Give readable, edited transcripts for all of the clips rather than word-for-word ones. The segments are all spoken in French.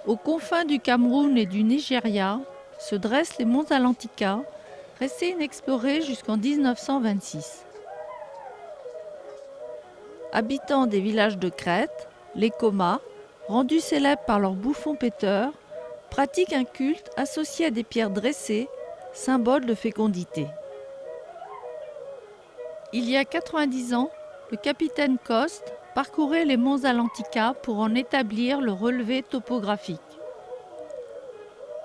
Aux confins du Cameroun et du Nigeria se dressent les monts Atlantika, restés inexplorés jusqu'en 1926. Habitants des villages de crête, les Komas, rendus célèbres par leurs bouffons péteurs, pratiquent un culte associé à des pierres dressées, symbole de fécondité. Il y a 90 ans, le capitaine Coste parcourait les monts Atlantika pour en établir le relevé topographique.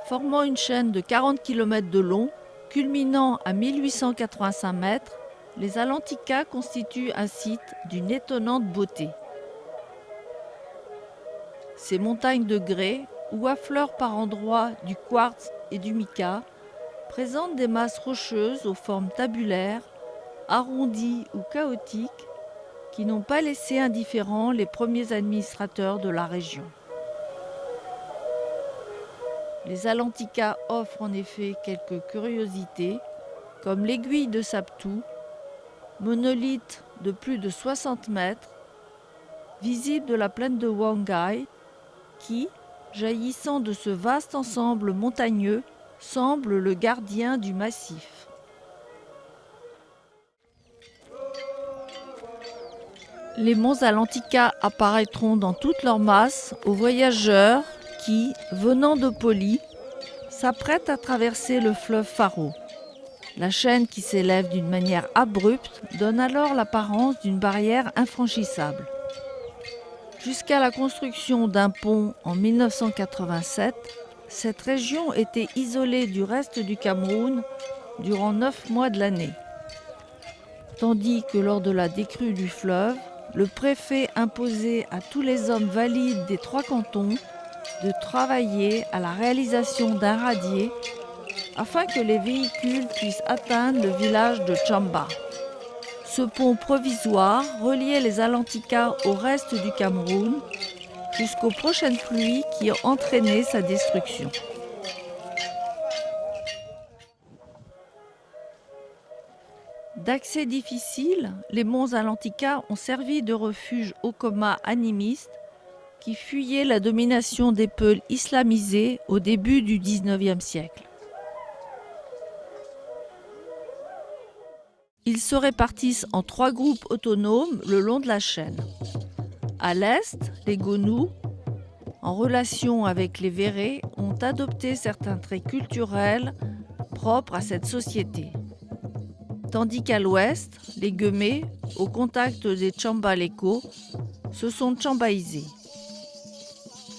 Formant une chaîne de 40 km de long, culminant à 1885 mètres, les Atlantika constituent un site d'une étonnante beauté. Ces montagnes de grès, où affleurent par endroits du quartz et du mica, présentent des masses rocheuses aux formes tabulaires, arrondies ou chaotiques, qui n'ont pas laissé indifférents les premiers administrateurs de la région. Les Atlantika offrent en effet quelques curiosités, comme l'aiguille de Sabtou, monolithe de plus de 60 mètres, visible de la plaine de Wangai, qui, jaillissant de ce vaste ensemble montagneux, semble le gardien du massif. Les monts Atlantika apparaîtront dans toute leur masse aux voyageurs qui, venant de Poli, s'apprêtent à traverser le fleuve Faro. La chaîne qui s'élève d'une manière abrupte donne alors l'apparence d'une barrière infranchissable. Jusqu'à la construction d'un pont en 1987, cette région était isolée du reste du Cameroun durant 9 mois de l'année. Tandis que lors de la décrue du fleuve, le préfet imposait à tous les hommes valides des 3 cantons de travailler à la réalisation d'un radier afin que les véhicules puissent atteindre le village de Tchamba. Ce pont provisoire reliait les Atlantika au reste du Cameroun jusqu'aux prochaines pluies qui ont entraîné sa destruction. D'accès difficile, les monts Atlantika ont servi de refuge aux Komas animistes qui fuyaient la domination des Peuls islamisés au début du XIXe siècle. Ils se répartissent en 3 groupes autonomes le long de la chaîne. À l'est, les Gonous, en relation avec les Vérés, ont adopté certains traits culturels propres à cette société. Tandis qu'à l'ouest, les Guemé, au contact des Tchambaleko, se sont tchambaïsés.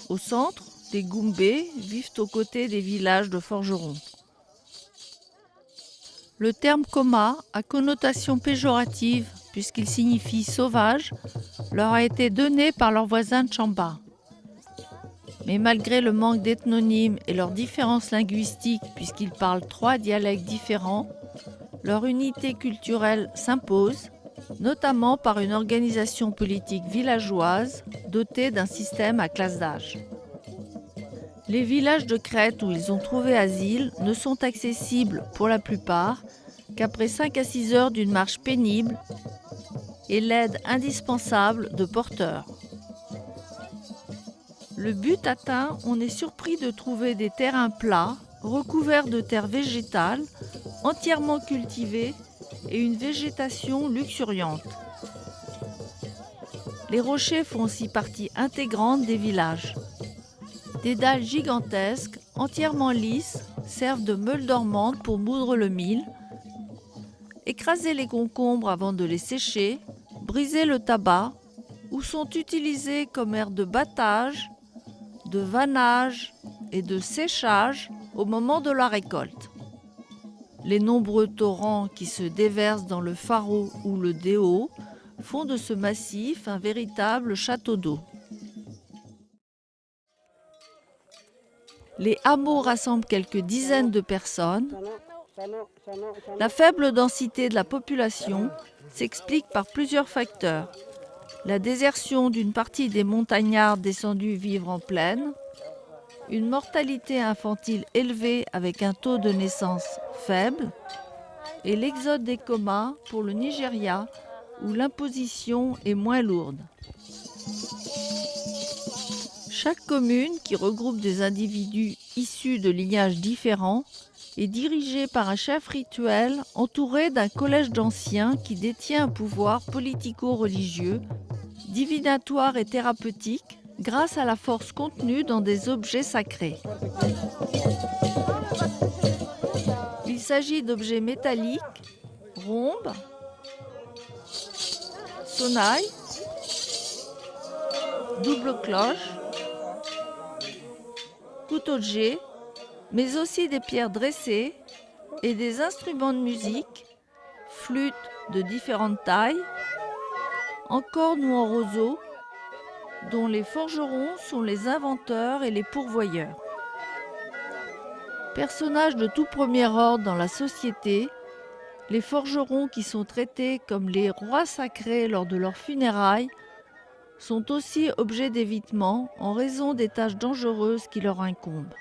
Au centre, les Goumbé vivent aux côtés des villages de forgerons. Le terme Koma, à connotation péjorative puisqu'il signifie sauvage, leur a été donné par leurs voisins Tchamba. Mais malgré le manque d'ethnonymes et leurs différences linguistiques puisqu'ils parlent 3 dialectes différents, leur unité culturelle s'impose, notamment par une organisation politique villageoise dotée d'un système à classe d'âge. Les villages de crête où ils ont trouvé asile ne sont accessibles pour la plupart qu'après 5 à 6 heures d'une marche pénible et l'aide indispensable de porteurs. Le but atteint, on est surpris de trouver des terrains plats, recouverts de terre végétale, entièrement cultivés et une végétation luxuriante. Les rochers font aussi partie intégrante des villages. Des dalles gigantesques, entièrement lisses, servent de meule dormante pour moudre le mil, écraser les concombres avant de les sécher, briser le tabac, ou sont utilisés comme aire de battage, de vannage et de séchage au moment de la récolte. Les nombreux torrents qui se déversent dans le Faro ou le Déo font de ce massif un véritable château d'eau. Les hameaux rassemblent quelques dizaines de personnes. La faible densité de la population s'explique par plusieurs facteurs. La désertion d'une partie des montagnards descendus vivre en plaine, une mortalité infantile élevée avec un taux de naissance faible, et l'exode des Komas pour le Nigeria où l'imposition est moins lourde. Chaque commune, qui regroupe des individus issus de lignages différents, est dirigée par un chef rituel entouré d'un collège d'anciens qui détient un pouvoir politico-religieux, divinatoire et thérapeutique grâce à la force contenue dans des objets sacrés. Il s'agit d'objets métalliques, rhombes, sonnailles, double cloche, couteaux de jet, mais aussi des pierres dressées et des instruments de musique, flûtes de différentes tailles, en corne ou en roseau, dont les forgerons sont les inventeurs et les pourvoyeurs. Personnages de tout premier ordre dans la société, les forgerons, qui sont traités comme les rois sacrés lors de leurs funérailles, sont aussi objets d'évitement en raison des tâches dangereuses qui leur incombent.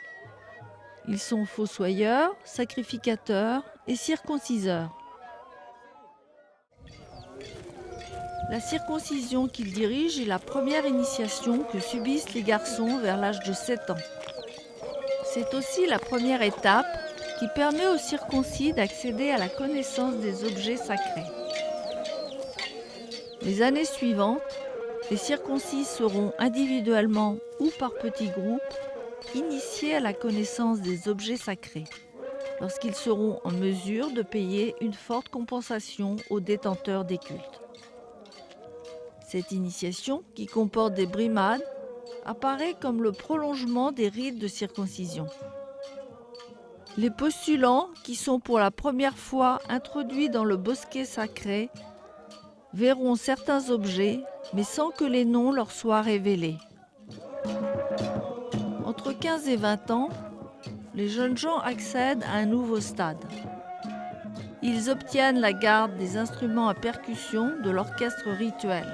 Ils sont fossoyeurs, sacrificateurs et circonciseurs. La circoncision qu'ils dirigent est la première initiation que subissent les garçons vers l'âge de 7 ans. C'est aussi la première étape qui permet aux circoncis d'accéder à la connaissance des objets sacrés. Les années suivantes, les circoncis seront individuellement ou par petits groupes initiés à la connaissance des objets sacrés, lorsqu'ils seront en mesure de payer une forte compensation aux détenteurs des cultes. Cette initiation, qui comporte des brimades, apparaît comme le prolongement des rites de circoncision. Les postulants, qui sont pour la première fois introduits dans le bosquet sacré, verront certains objets, mais sans que les noms leur soient révélés. Entre 15 et 20 ans, les jeunes gens accèdent à un nouveau stade. Ils obtiennent la garde des instruments à percussion de l'orchestre rituel.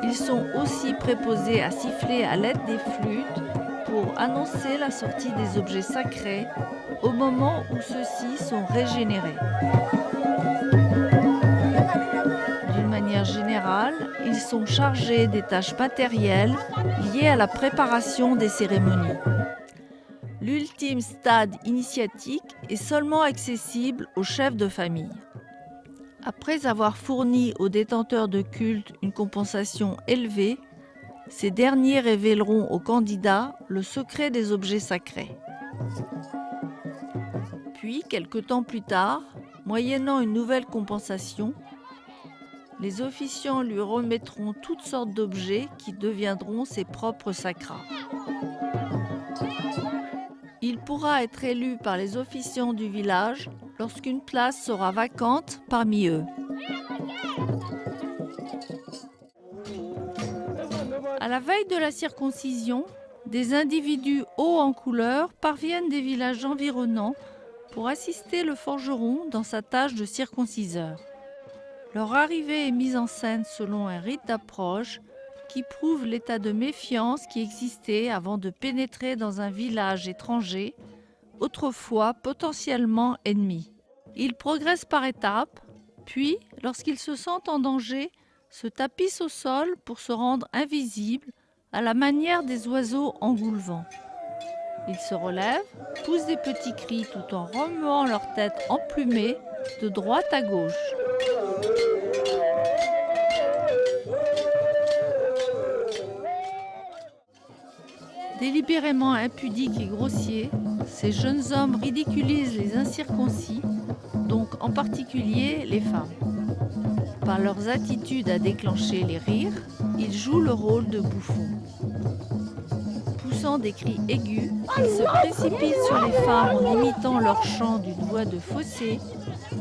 Ils sont aussi préposés à siffler à l'aide des flûtes pour annoncer la sortie des objets sacrés au moment où ceux-ci sont régénérés. D'une manière générale, ils sont chargés des tâches matérielles liées à la préparation des cérémonies. L'ultime stade initiatique est seulement accessible aux chefs de famille. Après avoir fourni aux détenteurs de culte une compensation élevée, ces derniers révéleront aux candidats le secret des objets sacrés. Puis, quelque temps plus tard, moyennant une nouvelle compensation, les officiants lui remettront toutes sortes d'objets qui deviendront ses propres sacras. Il pourra être élu par les officiants du village lorsqu'une place sera vacante parmi eux. À la veille de la circoncision, des individus hauts en couleur parviennent des villages environnants pour assister le forgeron dans sa tâche de circonciseur. Leur arrivée est mise en scène selon un rite d'approche qui prouve l'état de méfiance qui existait avant de pénétrer dans un village étranger, autrefois potentiellement ennemi. Ils progressent par étapes, puis, lorsqu'ils se sentent en danger, se tapissent au sol pour se rendre invisibles à la manière des oiseaux engoulevents. Ils se relèvent, poussent des petits cris tout en remuant leur tête emplumée de droite à gauche. Délibérément impudiques et grossiers, ces jeunes hommes ridiculisent les incirconcis, donc en particulier les femmes. Par leurs attitudes à déclencher les rires, ils jouent le rôle de bouffons. Poussant des cris aigus, ils se précipitent sur les femmes en imitant leur chant d'une voix de fausset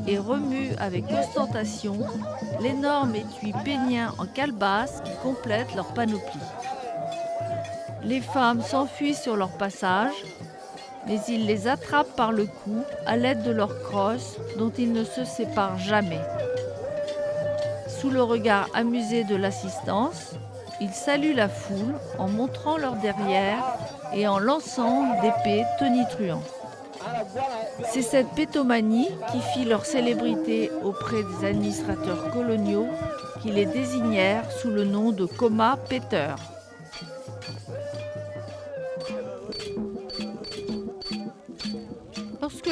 et remuent avec ostentation l'énorme étui pénien en calebasse qui complète leur panoplie. Les femmes s'enfuient sur leur passage, mais ils les attrapent par le cou à l'aide de leurs crosses dont ils ne se séparent jamais. Sous le regard amusé de l'assistance, ils saluent la foule en montrant leur derrière et en lançant d'épées tonitruantes. C'est cette pétomanie qui fit leur célébrité auprès des administrateurs coloniaux qui les désignèrent sous le nom de coma péteurs.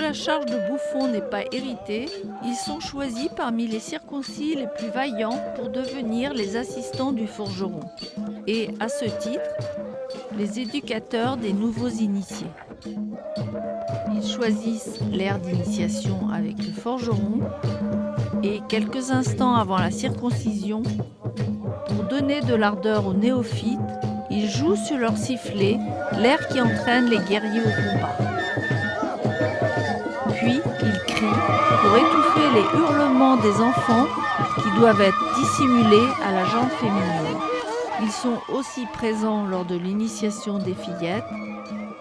la charge de bouffon n'est pas héritée, ils sont choisis parmi les circoncis les plus vaillants pour devenir les assistants du forgeron. Et à ce titre, les éducateurs des nouveaux initiés. Ils choisissent l'ère d'initiation avec le forgeron et quelques instants avant la circoncision, pour donner de l'ardeur aux néophytes, ils jouent sur leur sifflet, l'air qui entraîne les guerriers au combat. Puis ils crient pour étouffer les hurlements des enfants qui doivent être dissimulés à la jambe féminine. Ils sont aussi présents lors de l'initiation des fillettes,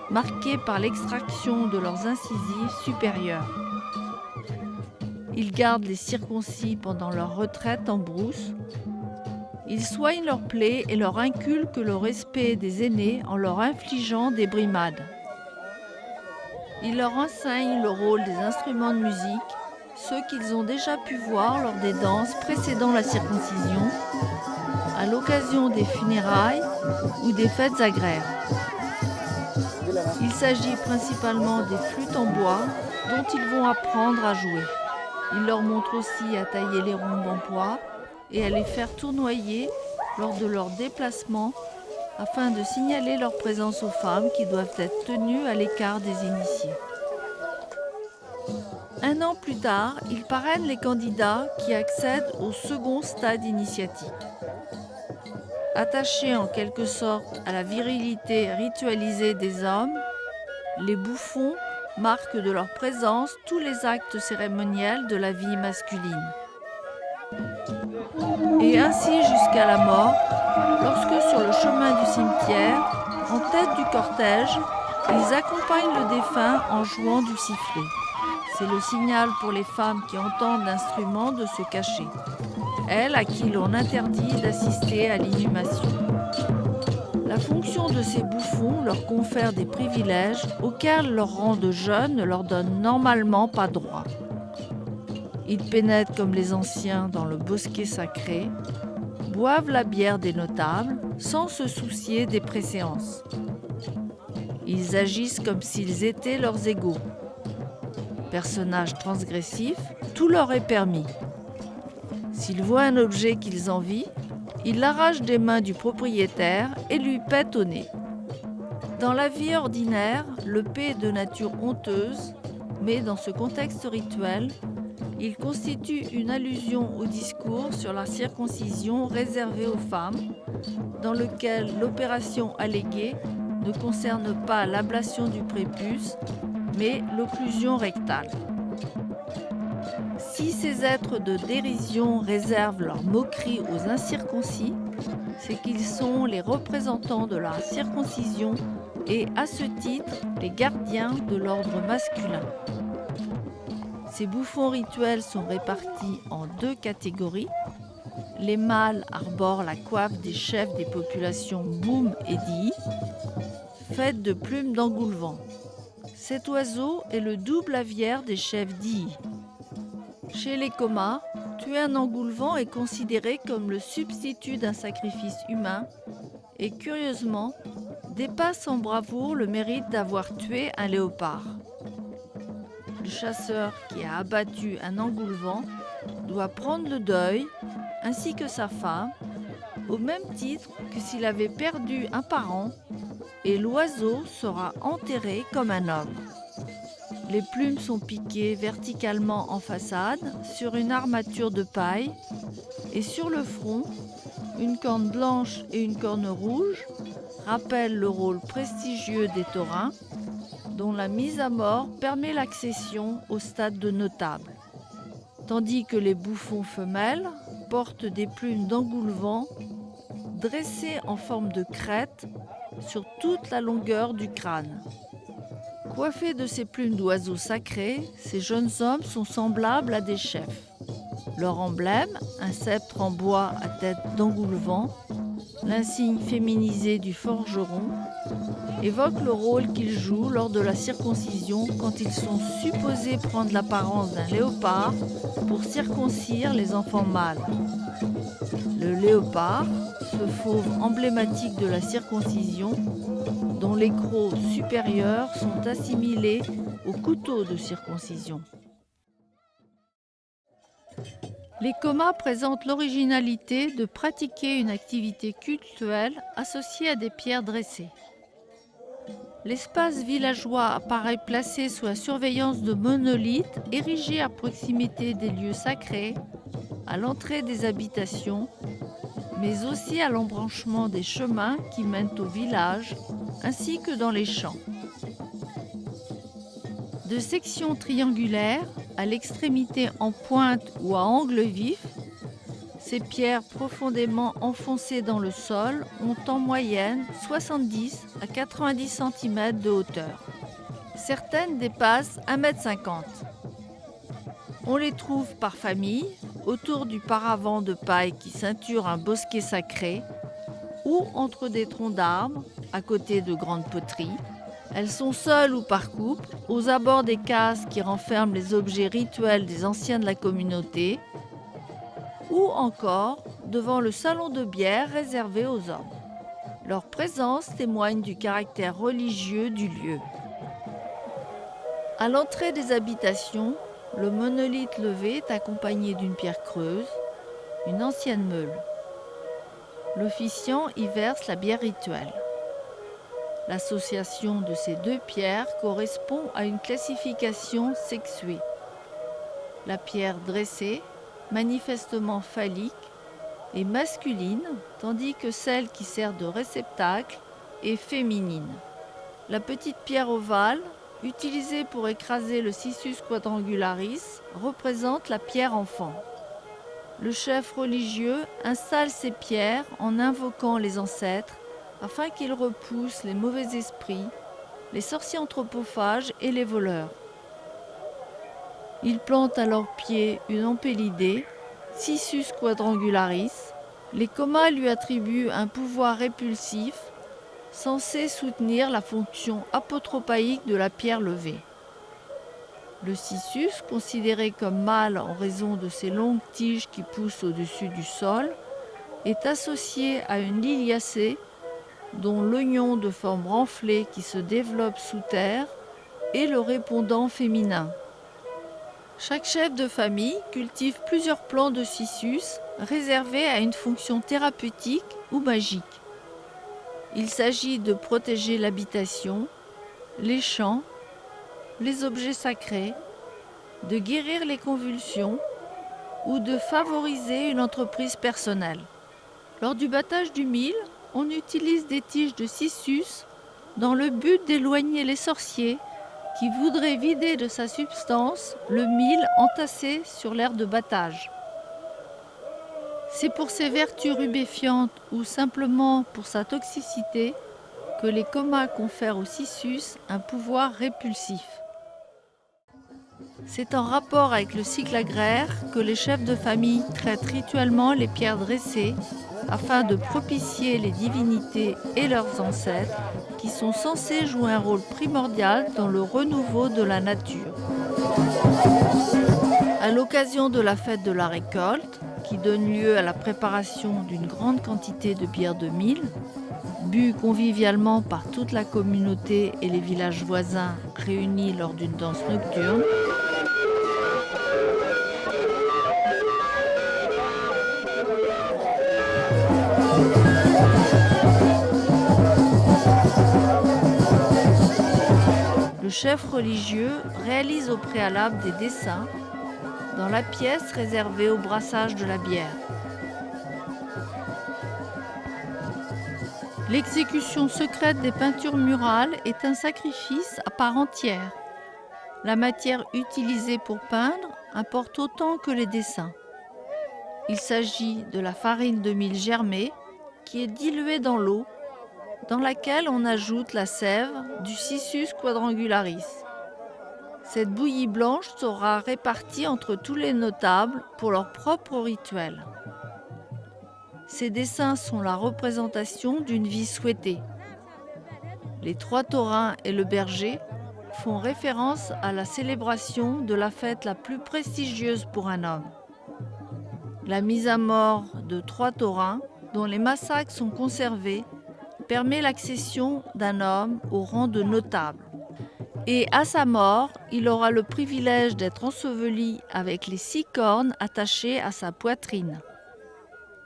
marquées par l'extraction de leurs incisives supérieures. Ils gardent les circoncis pendant leur retraite en brousse. Ils soignent leurs plaies et leur inculquent le respect des aînés en leur infligeant des brimades. Ils leur enseignent le rôle des instruments de musique, ceux qu'ils ont déjà pu voir lors des danses précédant la circoncision, à l'occasion des funérailles ou des fêtes agraires. Il s'agit principalement des flûtes en bois dont ils vont apprendre à jouer. Ils leur montrent aussi à tailler les rhombes en bois et à les faire tournoyer lors de leurs déplacements afin de signaler leur présence aux femmes qui doivent être tenues à l'écart des initiés. Un an plus tard, ils parrainent les candidats qui accèdent au second stade initiatique. Attachés en quelque sorte à la virilité ritualisée des hommes, les bouffons marquent de leur présence tous les actes cérémoniels de la vie masculine. Et ainsi jusqu'à la mort, lorsque sur le chemin du cimetière, en tête du cortège, ils accompagnent le défunt en jouant du sifflet. C'est le signal pour les femmes qui entendent l'instrument de se cacher, elles à qui l'on interdit d'assister à l'inhumation. La fonction de ces bouffons leur confère des privilèges auxquels leur rang de jeunes ne leur donne normalement pas droit. Ils pénètrent comme les anciens dans le bosquet sacré, boivent la bière des notables sans se soucier des préséances. Ils agissent comme s'ils étaient leurs égaux. Personnages transgressifs, tout leur est permis. S'ils voient un objet qu'ils envient, ils l'arrachent des mains du propriétaire et lui pètent au nez. Dans la vie ordinaire, le paix est de nature honteuse, mais dans ce contexte rituel, il constitue une allusion au discours sur la circoncision réservée aux femmes, dans lequel l'opération alléguée ne concerne pas l'ablation du prépuce, mais l'occlusion rectale. Si ces êtres de dérision réservent leur moquerie aux incirconcis, c'est qu'ils sont les représentants de la circoncision et, à ce titre, les gardiens de l'ordre masculin. Ces bouffons rituels sont répartis en deux catégories. Les mâles arborent la coiffe des chefs des populations Boum et Di, faite de plumes d'engoulevent. Cet oiseau est le double aviaire des chefs Di. Chez les Comas, tuer un engoulevent est considéré comme le substitut d'un sacrifice humain et, curieusement, dépasse en bravoure le mérite d'avoir tué un léopard. Le chasseur qui a abattu un engoulevent doit prendre le deuil, ainsi que sa femme, au même titre que s'il avait perdu un parent, et l'oiseau sera enterré comme un homme. Les plumes sont piquées verticalement en façade sur une armature de paille et sur le front, une corne blanche et une corne rouge rappellent le rôle prestigieux des taurins dont la mise à mort permet l'accession au stade de notable, tandis que les bouffons femelles portent des plumes d'engoulevent dressées en forme de crête sur toute la longueur du crâne. Coiffés de ces plumes d'oiseaux sacrés, ces jeunes hommes sont semblables à des chefs. Leur emblème, un sceptre en bois à tête d'engoulevent, l'insigne féminisé du forgeron, évoque le rôle qu'ils jouent lors de la circoncision quand ils sont supposés prendre l'apparence d'un léopard pour circoncire les enfants mâles. Le léopard, ce fauve emblématique de la circoncision, dont les crocs supérieurs sont assimilés au couteau de circoncision. Les Comas présentent l'originalité de pratiquer une activité cultuelle associée à des pierres dressées. L'espace villageois apparaît placé sous la surveillance de monolithes érigés à proximité des lieux sacrés, à l'entrée des habitations, mais aussi à l'embranchement des chemins qui mènent au village, ainsi que dans les champs. De sections triangulaires, à l'extrémité en pointe ou à angle vif, ces pierres profondément enfoncées dans le sol ont en moyenne 70 à 90 cm de hauteur. Certaines dépassent 1,50 m. On les trouve par famille, autour du paravent de paille qui ceinture un bosquet sacré, ou entre des troncs d'arbres, à côté de grandes poteries. Elles sont seules ou par couple, aux abords des cases qui renferment les objets rituels des anciens de la communauté, ou encore devant le salon de bière réservé aux hommes. Leur présence témoigne du caractère religieux du lieu. À l'entrée des habitations, le monolithe levé est accompagné d'une pierre creuse, une ancienne meule. L'officiant y verse la bière rituelle. L'association de ces deux pierres correspond à une classification sexuée. La pierre dressée, manifestement phallique, est masculine, tandis que celle qui sert de réceptacle est féminine. La petite pierre ovale, utilisée pour écraser le Cissus quadrangularis, représente la pierre enfant. Le chef religieux installe ces pierres en invoquant les ancêtres afin qu'ils repoussent les mauvais esprits, les sorciers anthropophages et les voleurs. Il plante à leurs pieds une empélidée, Cissus quadrangularis. Les Comas lui attribuent un pouvoir répulsif censé soutenir la fonction apotropaïque de la pierre levée. Le Cissus, considéré comme mâle en raison de ses longues tiges qui poussent au-dessus du sol, est associé à une liliacée dont l'oignon de forme renflée qui se développe sous terre est le répondant féminin. Chaque chef de famille cultive plusieurs plants de Cissus réservés à une fonction thérapeutique ou magique. Il s'agit de protéger l'habitation, les champs, les objets sacrés, de guérir les convulsions ou de favoriser une entreprise personnelle. Lors du battage du mil, on utilise des tiges de Cissus dans le but d'éloigner les sorciers qui voudraient vider de sa substance le mil entassé sur l'aire de battage. C'est pour ses vertus rubéfiantes ou simplement pour sa toxicité que les Comas confèrent au Cissus un pouvoir répulsif. C'est en rapport avec le cycle agraire que les chefs de famille traitent rituellement les pierres dressées afin de propicier les divinités et leurs ancêtres qui sont censés jouer un rôle primordial dans le renouveau de la nature. À l'occasion de la fête de la récolte, qui donne lieu à la préparation d'une grande quantité de bière de mil, bu convivialement par toute la communauté et les villages voisins réunis lors d'une danse nocturne, le chef religieux réalise au préalable des dessins dans la pièce réservée au brassage de la bière. L'exécution secrète des peintures murales est un sacrifice à part entière. La matière utilisée pour peindre importe autant que les dessins. Il s'agit de la farine de mil germée qui est diluée dans l'eau, dans laquelle on ajoute la sève du Cissus quadrangularis. Cette bouillie blanche sera répartie entre tous les notables pour leur propre rituel. Ces dessins sont la représentation d'une vie souhaitée. Les 3 taurins et le berger font référence à la célébration de la fête la plus prestigieuse pour un homme. La mise à mort de 3 taurins, dont les massacres sont conservés, permet l'accession d'un homme au rang de notable. Et à sa mort, il aura le privilège d'être enseveli avec les 6 cornes attachées à sa poitrine.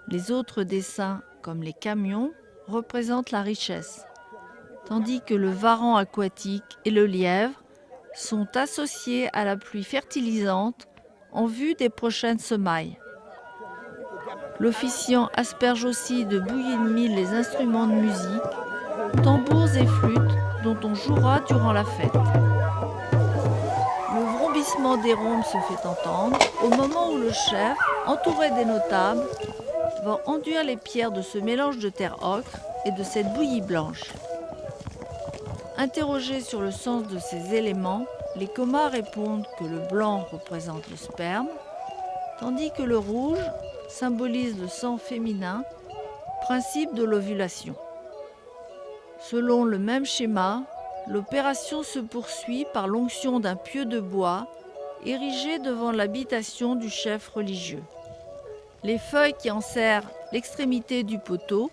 Les autres dessins, comme les camions, représentent la richesse, tandis que le varan aquatique et le lièvre sont associés à la pluie fertilisante en vue des prochaines semailles. L'officiant asperge aussi de bouillie de mil les instruments de musique, tambours et flûtes dont on jouera durant la fête. Le vrombissement des rhombes se fait entendre au moment où le chef, entouré des notables, va enduire les pierres de ce mélange de terre ocre et de cette bouillie blanche. Interrogés sur le sens de ces éléments, les comas répondent que le blanc représente le sperme, tandis que le rouge symbolise le sang féminin, principe de l'ovulation. Selon le même schéma, l'opération se poursuit par l'onction d'un pieu de bois érigé devant l'habitation du chef religieux. Les feuilles qui enserrent l'extrémité du poteau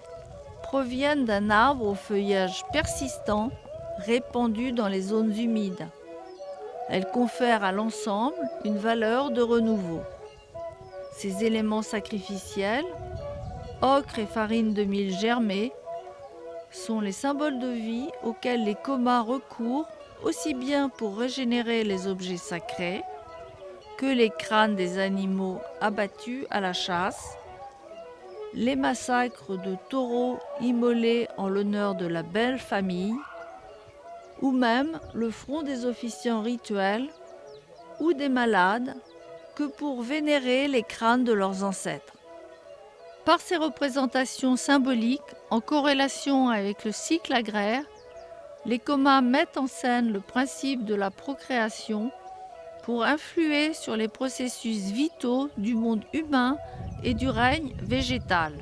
proviennent d'un arbre au feuillage persistant répandu dans les zones humides. Elles confèrent à l'ensemble une valeur de renouveau. Ces éléments sacrificiels, ocre et farine de mil germée, sont les symboles de vie auxquels les comas recourent aussi bien pour régénérer les objets sacrés que les crânes des animaux abattus à la chasse, les massacres de taureaux immolés en l'honneur de la belle famille, ou même le front des officiants rituels ou des malades que pour vénérer les crânes de leurs ancêtres. Par ces représentations symboliques, en corrélation avec le cycle agraire, les comas mettent en scène le principe de la procréation pour influer sur les processus vitaux du monde humain et du règne végétal.